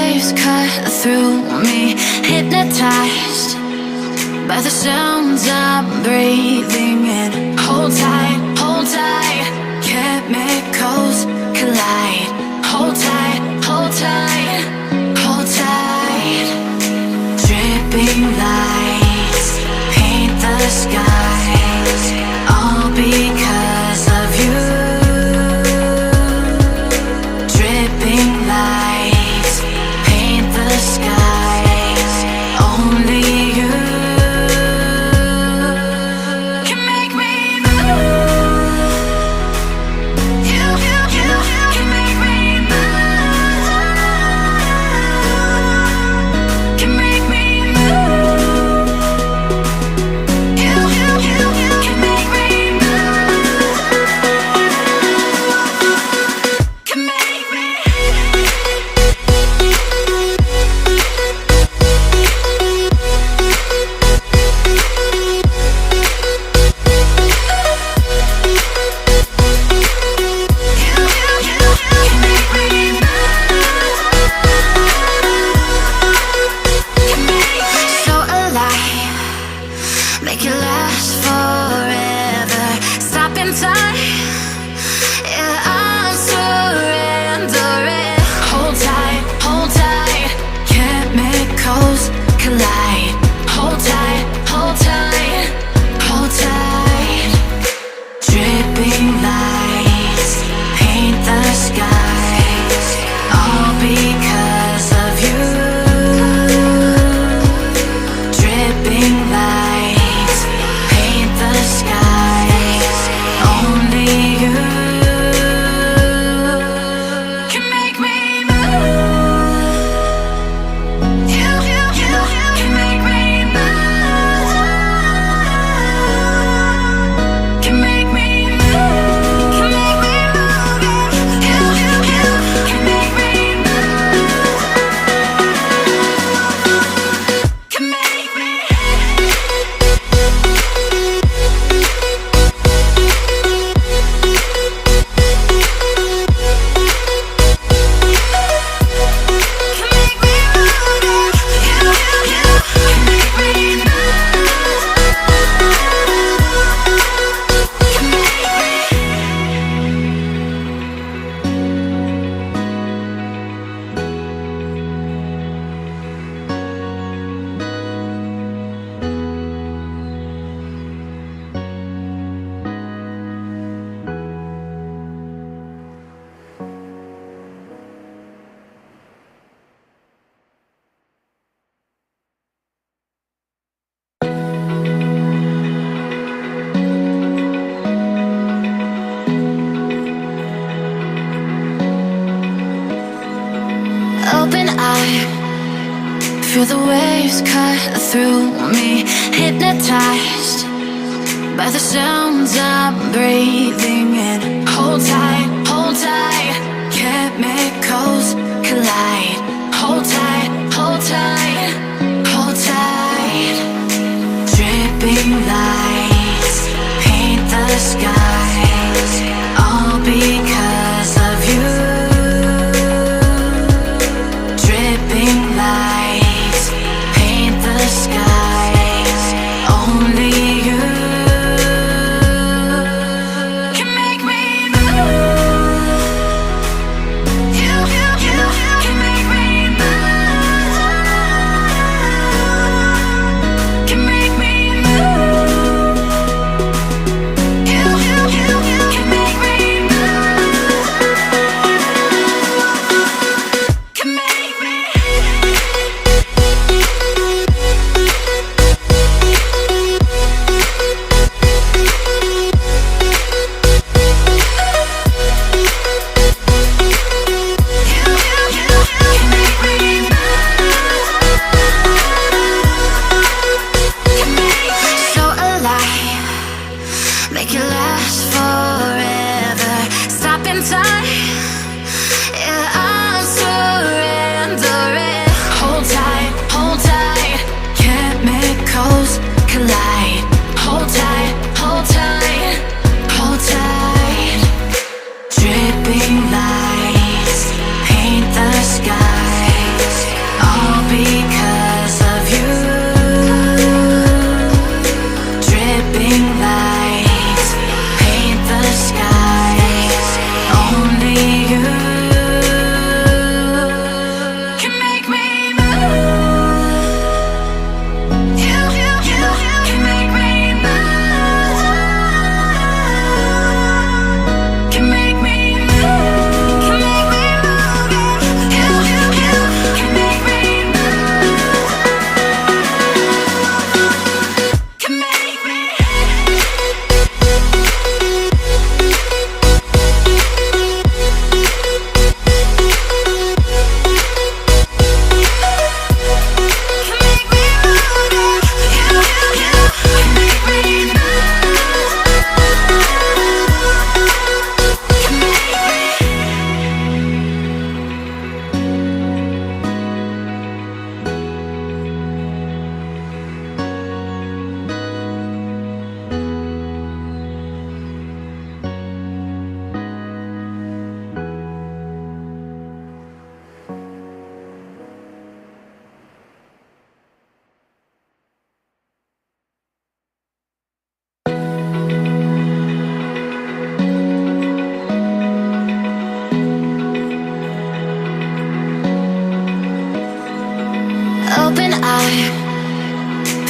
waves cut through me, hypnotized by the sounds I'm breathing in. Hold tight, hold tight, chemicals collide. Hold tight, hold tight, hold tight. Dripping lights paint the skies, all because of you. Dripping lights paint the skies, only you can make me move. You can make me move. Can make me move. You can make me move. Can make me. So alive, make it last forever. Stop in time, yeah, I'm surrendering. Hold tight, chemicals collide. Hold tight, hold tight, hold tight. Dripping lights paint the skies, all because of you. Dripping lights paint the skies, only you can make me move. You can make me move. Can make me move. Can make me move. You can make me move. Can make me. Can make me move. You can make me Open eye, feel the waves cut through me, hypnotized by the sounds I'm breathing in. Hold tight, chemicals collide. Hold tight, hold tight, hold tight. Dripping lights paint the skies, all because of you. Dripping lights paint the skies, only you can make me move. You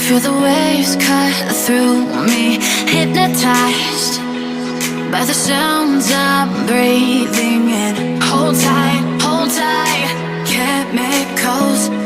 Feel the waves cut through me, hypnotized by the sounds I'm breathing in. Hold tight, chemicals